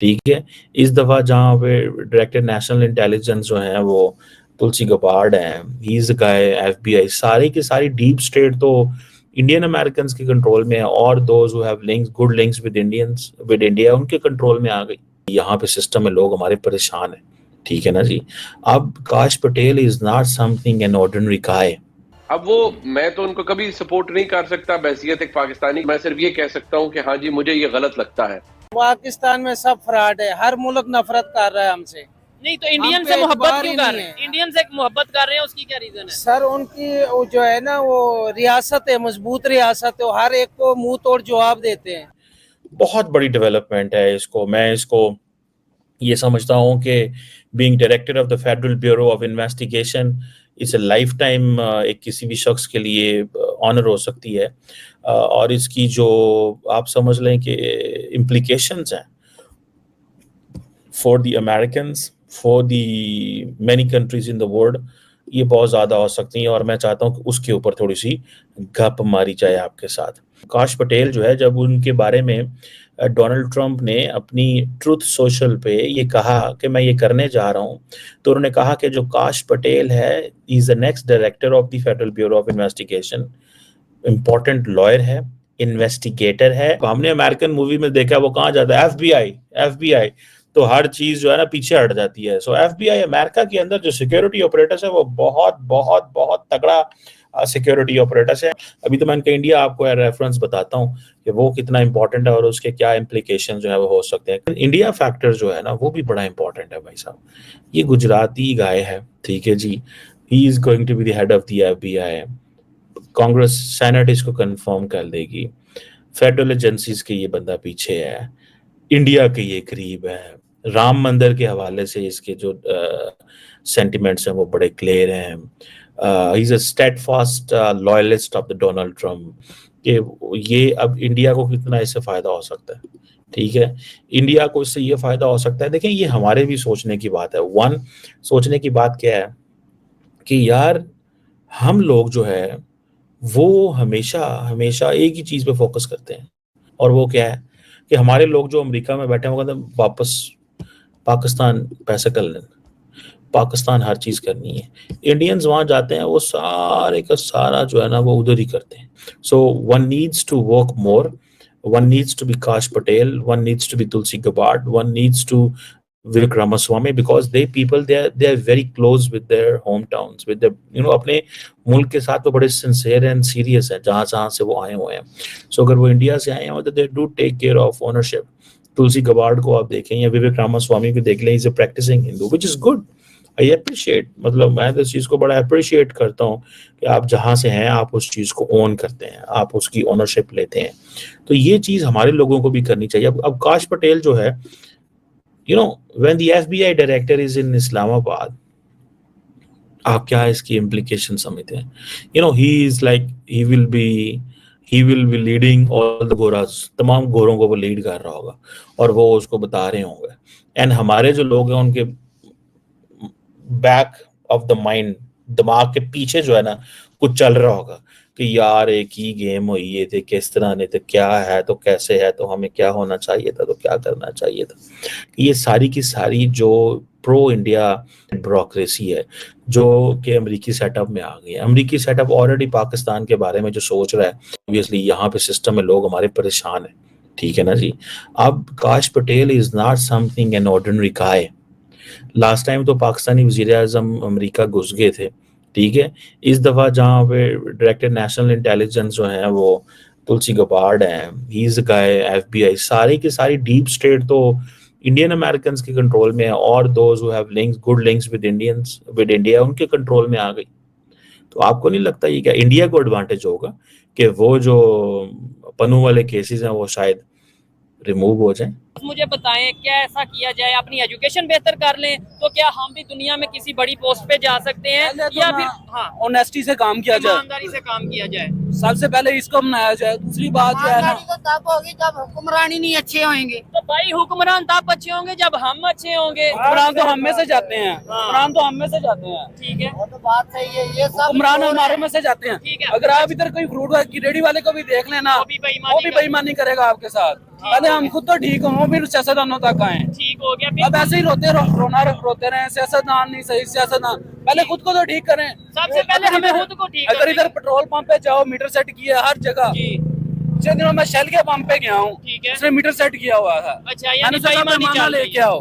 ठीक है। इस दफा जहाँ पे डायरेक्टर नेशनल इंटेलिजेंस जो है वो तुलसी गबार्ड हैं, ही इज गाय, एफबीआई, सारी की सारी डीप स्टेट तो इंडियन अमेरिकन के कंट्रोल में है, और those who have links, good links with Indians, with India, उनके कंट्रोल में आ गई। यहाँ पे सिस्टम में लोग हमारे परेशान है, ठीक है ना जी। अब Kash Patel is not something an ordinary guy. अब वो, मैं तो उनको कभी सपोर्ट नहीं कर सकता बहैसियत एक पाकिस्तानी। मैं सिर्फ ये कह सकता हूँ कि हाँ जी, मुझे ये गलत लगता है। पाकिस्तान में सब फ्रॉड है, हर मुल्क नफरत कर रहा है हमसे। नहीं तो इंडियन से मोहब्बत क्यों कर रहे हैं? इंडियन से मोहब्बत कर रहे हैं, उसकी क्या रीजन है? सर उनकी वो जो है ना, वो रियासत है, मजबूत रियासत है, वो हर एक को मुंह तोड़ जवाब देते हैं। बहुत बड़ी डेवलपमेंट है। मैं इसको ये समझता हूँ कि being director of the federal bureau of investigation इस लाइफ टाइम एक किसी भी शख्स के लिए ऑनर हो सकती है, और इसकी जो आप समझ लें कि इम्प्लीकेशंस हैं for the Americans, for the many countries in the world, ये बहुत ज़्यादा हो सकती हैं। और मैं चाहता हूँ कि उसके ऊपर थोड़ी सी गप मारी जाए आपके साथ। काश पटेल जो है, जब उनके बारे में डोनाल्ड ट्रंप ने अपनी ट्रुथ सोशल पे ये कहा कि मैं ये करने जा रहा हूँ, तो उन्होंने कहा कि जो काश पटेल है, is the next director of the federal bureau of investigation, important lawyer है, इन्वेस्टिगेटर है। हमने अमेरिकन मूवी में देखा वो कहाँ जाता है, एफबीआई, एफबीआई, तो हर चीज जो है ना पीछे हट जाती है। सो एफबीआई अमेरिका के अंदर जो सिक्योरिटी ऑपरेटर्स है वो बहुत बहुत बहुत तगड़ा सिक्योरिटी ऑपरेटर्स है। अभी तो मैं इनका इंडिया आपको रेफरेंस बताता हूँ कि वो कितना इंपॉर्टेंट है और उसके क्या इम्प्लीकेशन जो है वो हो सकते हैं। इंडिया फैक्टर जो है ना वो भी बड़ा इंपॉर्टेंट है भाई साहब। ये गुजराती गाय है, ठीक है जी, he is going to be the head of the FBI. Congress Senate इसको कंफर्म कर देगी, फेडरल एजेंसीज के ये बंदा पीछे है, इंडिया के ये करीब है, राम मंदिर के हवाले से इसके जो सेंटिमेंट्स हैं वो बड़े क्लियर हैं। He is a steadfast loyalist of the Donald Trump, कि ये अब इंडिया को कितना इससे फायदा हो सकता है, ठीक है। इंडिया को इससे ये फायदा हो सकता है। देखें, ये हमारे भी सोचने की बात है। वन, सोचने की बात क्या है कि यार हम लोग जो है वो हमेशा हमेशा एक ही चीज पे फोकस करते हैं, और वो क्या है कि हमारे लोग जो अमेरिका में बैठे हैं वो कहते हैं वापस पाकिस्तान पैसे कर लेना, पाकिस्तान हर चीज करनी है। इंडियंस वहां जाते हैं वो सारे का सारा जो है ना वो उधर ही करते हैं। So one needs to work more, one needs to be Kash Patel, one needs to be Tulsi Gabbard, one needs to Vivek Ramaswamy, because they are very close with their hometowns, with their अपने मुल्क के साथ वो बड़े sincere and serious हैं जहाँ से वो आए हुए हैं। सो अगर वो इंडिया से आए हैं तो they do take care of ownership. Tulsi Gabbard को आप देखें या विवेक रामास्वामी को देख लें, is a practicing Hindu, which is good, I appreciate. मतलब मैं तो इस चीज को बड़ा अप्रिशिएट करता हूँ कि आप जहाँ से हैं आप उस चीज को ओन करते हैं, आप उसकी ओनरशिप लेते हैं। तो ये चीज हमारे लोगों को भी करनी चाहिए। अब काश पटेल जो है, when the FBI director is in Islamabad, आप क्या इसकी इम्प्लीकेशन समझते हैं? He is like he will be leading all the गोरास, तमाम गोरों को वो लीड कर रहा होगा और वो उसको बता रहे होंगे। एंड हमारे जो लोग हैं उनके बैक ऑफ द माइंड, दिमाग के पीछे जो है ना कुछ चल रहा होगा कि यार एक ही गेम हुई ये थे, किस तरह ने, तो क्या है, तो कैसे है, तो हमें क्या होना चाहिए था, तो क्या करना चाहिए था। ये सारी की सारी जो प्रो इंडिया ब्यूरोक्रेसी है जो कि अमेरिकी सेटअप में आ गई है। अमेरिकी सेटअप ऑलरेडी पाकिस्तान के बारे में जो सोच रहा है, ऑब्वियसली यहाँ पे सिस्टम में लोग हमारे परेशान है, ठीक है ना जी। अब Kash Patel is not something an ordinary guy. Last time तो पाकिस्तानी वजीर आजम अमरीका घुस गए थे, ठीक है। इस दफा जहाँ पे डायरेक्टर नेशनल इंटेलिजेंस जो है वो तुलसी गबार्ड हैं, ही इज गाय, एफबीआई, सारी की सारी डीप स्टेट तो इंडियन अमेरिकन के कंट्रोल में है, और those who have links, good links with Indians, with India, उनके कंट्रोल में आ गई। तो आपको नहीं लगता ये क्या इंडिया को एडवांटेज होगा कि वो जो पन्नू वाले केसेस हैं वो शायद रिमूव हो जाए? मुझे बताएं, क्या ऐसा किया जाए अपनी एजुकेशन बेहतर कर लें तो क्या हम भी दुनिया में किसी बड़ी पोस्ट पे जा सकते हैं, या फिर ऑनेस्टी से काम किया जाए, ईमानदारी से काम किया जाए। सबसे पहले इसको मनाया जाए। दूसरी बात जो है ना, तो तब होगी जब हुक्मरानी नहीं अच्छे होंगे। तो भाई हुक्मरान तब अच्छे होंगे जब हम अच्छे होंगे। हुक्मरान तो हम में से जाते हैं, हुक्मरान तो हम में से जाते हैं, ठीक है, वो तो बात सही है, ये सब हुक्मरान हमारे में से जाते हैं। ठीक है। अगर आप इधर कोई फ्रूट की रेडी वाले को भी देख लेना, वो भी वो भी बेईमानी करेगा आपके साथ। पहले हम खुद तो ठीक हों, फिर सियासतदानों तक आए। ठीक हो गया अब फिर ऐसे ही रोते रहे, सियासतदान नहीं सही, सियासतदान पहले खुद को तो ठीक करें। सबसे पहले हमें खुद को ठीक अगर करना इधर पेट्रोल पंप पे जाओ, मीटर सेट किया हर जगह। जी पिछले दिनों मैं शेल के पंप पे गया हूँ, ठीक है। उसने मीटर सेट किया हुआ था। अच्छा यानी मैंने सोचा बेईमानी पैमाना चल रही लेके है। आओ,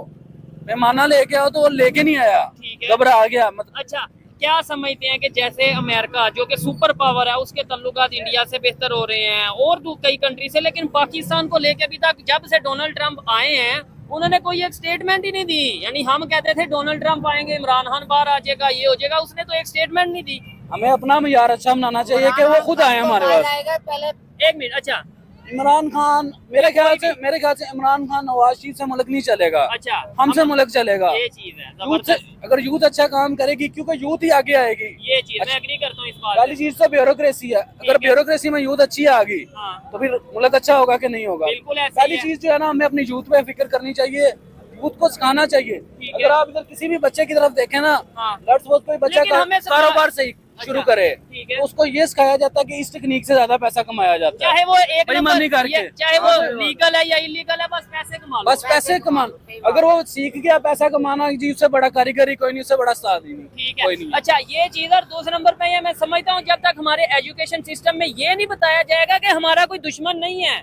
पैमाना लेके आओ, तो वो लेके नहीं आया, ठीक है। घबरा गया। मतलब अच्छा क्या समझते हैं कि जैसे अमेरिका जो कि सुपर पावर है उसके तल्लुकात इंडिया से बेहतर हो रहे हैं और कई कंट्री से, लेकिन पाकिस्तान को लेके अभी तक जब से डोनाल्ड ट्रंप आए हैं उन्होंने कोई एक स्टेटमेंट ही नहीं दी। यानी हम कहते थे डोनाल्ड ट्रंप आएंगे, इमरान खान बाहर आ जाएगा, ये हो जाएगा, उसने तो एक स्टेटमेंट नहीं दी। हमें अपना मयार अच्छा बनाना चाहिए कि वो खुद आए हमारे पास। जाएगा पहले। एक मिनट, अच्छा इमरान खान मेरे ख्याल से इमरान खान नवाज शरीफ से मुल्क नहीं चलेगा, अच्छा हमसे मुल्क चलेगा। ये चीज है यूथ से, जबरदस्त, अगर यूथ अच्छा काम करेगी, क्योंकि यूथ ही आगे आएगी। ये चीज मैं एग्री करता हूँ इस बात पहली से। चीज तो ब्यूरोक्रेसी है, अगर ब्यूरोक्रेसी में यूथ अच्छी आ गई हाँ तो फिर मुल्क अच्छा होगा कि नहीं होगा। बिल्कुल ऐसा ही पहली है। चीज जो है ना, हमें अपनी यूथ पे फिक्र करनी चाहिए, यूथ को सिखाना चाहिए। ठीक अगर है। आप इधर किसी भी बच्चे की तरफ देखें ना, हाँ लेट्स सपोज कोई बच्चा लेकिन हमें सब- कारोबार से शुरू करे, ठीक है। तो उसको ये सिखाया जाता है कि इस टेक्निक से ज्यादा पैसा कमाया जाता है। चाहे वो एक बेईमानी नंबर करके। चाहे वो लीगल है या इलीगल है, बस पैसे कमा लो। बस पैसे कमान, अगर वो सीख गया पैसा कमाना, जी उससे बड़ा कारीगरी कोई नहीं, उससे बड़ा उस्ताद ही नहीं, ठीक कोई है। नहीं। अच्छा ये चीज, और दूसरे नंबर पे ये मैं समझता हूँ जब तक हमारे एजुकेशन सिस्टम में ये नहीं बताया जाएगा कि हमारा कोई दुश्मन नहीं है,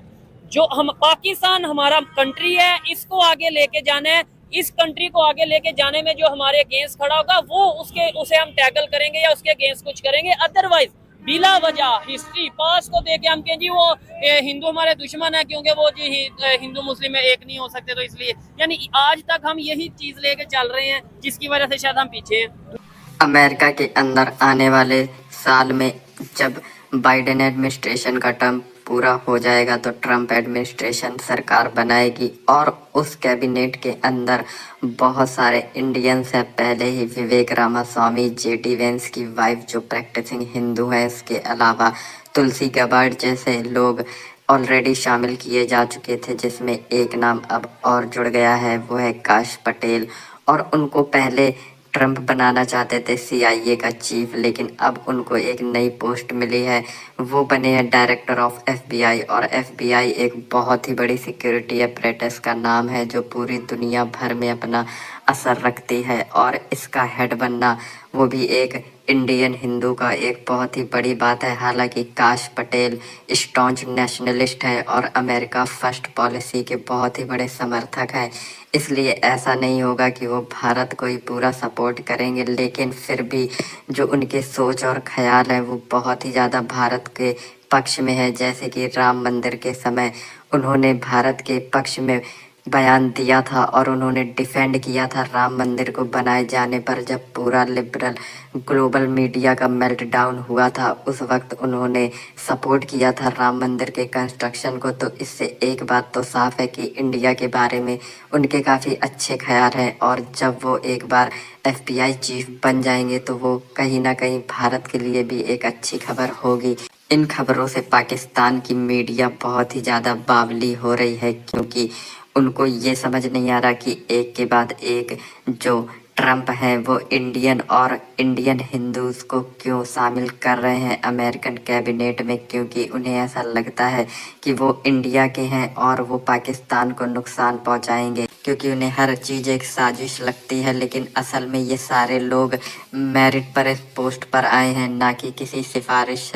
जो हम पाकिस्तान हमारा कंट्री है, इसको आगे लेके जाना है, इस कंट्री को आगे लेके जाने में जो हमारे अगेंस्ट खड़ा होगा वो उसे हम टैकल करेंगे या उसके अगेंस्ट कुछ करेंगे। अदरवाइज बिला वजह हिस्ट्री पास को देके हम कहें जी वो हिंदू हमारे दुश्मन है क्योंकि वो जी हिंदू मुस्लिम में एक नहीं हो सकते, तो इसलिए यानी आज तक हम यही चीज लेके चल रहे हैं जिसकी वजह से शायद हम पीछे हैं। अमेरिका के अंदर आने वाले साल में जब बाइडेन एडमिनिस्ट्रेशन का टर्म पूरा हो जाएगा तो ट्रंप एडमिनिस्ट्रेशन सरकार बनाएगी और उस कैबिनेट के अंदर बहुत सारे इंडियंस हैं। पहले ही विवेक रामास्वामी, जेडी वेंस की वाइफ जो प्रैक्टिसिंग हिंदू है, इसके अलावा तुलसी गबार्ड जैसे लोग ऑलरेडी शामिल किए जा चुके थे, जिसमें एक नाम अब और जुड़ गया है, वो है काश पटेल। और उनको पहले ट्रंप बनाना चाहते थे CIA का चीफ, लेकिन अब उनको एक नई पोस्ट मिली है, वो बने हैं डायरेक्टर ऑफ FBI। और FBI एक बहुत ही बड़ी सिक्योरिटी apparatus का नाम है जो पूरी दुनिया भर में अपना असर रखती है, और इसका हेड बनना वो भी एक इंडियन हिंदू का एक बहुत ही बड़ी बात है। हालांकि काश पटेल स्टॉन्च नेशनलिस्ट है और अमेरिका फर्स्ट पॉलिसी के बहुत ही बड़े समर्थक हैं, इसलिए ऐसा नहीं होगा कि वो भारत को ही पूरा सपोर्ट करेंगे, लेकिन फिर भी जो उनके सोच और ख्याल है वो बहुत ही ज़्यादा भारत के पक्ष में है। जैसे कि राम मंदिर के समय उन्होंने भारत के पक्ष में बयान दिया था और उन्होंने डिफेंड किया था राम मंदिर को बनाए जाने पर। जब पूरा लिबरल ग्लोबल मीडिया का मेल्ट डाउन हुआ था उस वक्त उन्होंने सपोर्ट किया था राम मंदिर के कंस्ट्रक्शन को। तो इससे एक बात तो साफ है कि इंडिया के बारे में उनके काफ़ी अच्छे ख्याल हैं, और जब वो एक बार FBI चीफ बन जाएंगे तो वो कहीं ना कहीं भारत के लिए भी एक अच्छी खबर होगी। इन खबरों से पाकिस्तान की मीडिया बहुत ही ज़्यादा बावली हो रही है, क्योंकि उनको ये समझ नहीं आ रहा कि एक के बाद एक जो ट्रंप है वो इंडियन और इंडियन हिंदूज को क्यों शामिल कर रहे हैं अमेरिकन कैबिनेट में, क्योंकि उन्हें ऐसा लगता है कि वो इंडिया के हैं और वो पाकिस्तान को नुकसान पहुंचाएंगे, क्योंकि उन्हें हर चीज़ एक साजिश लगती है। लेकिन असल में ये सारे लोग मेरिट पर इस पोस्ट पर आए हैं, ना कि किसी सिफारिश से।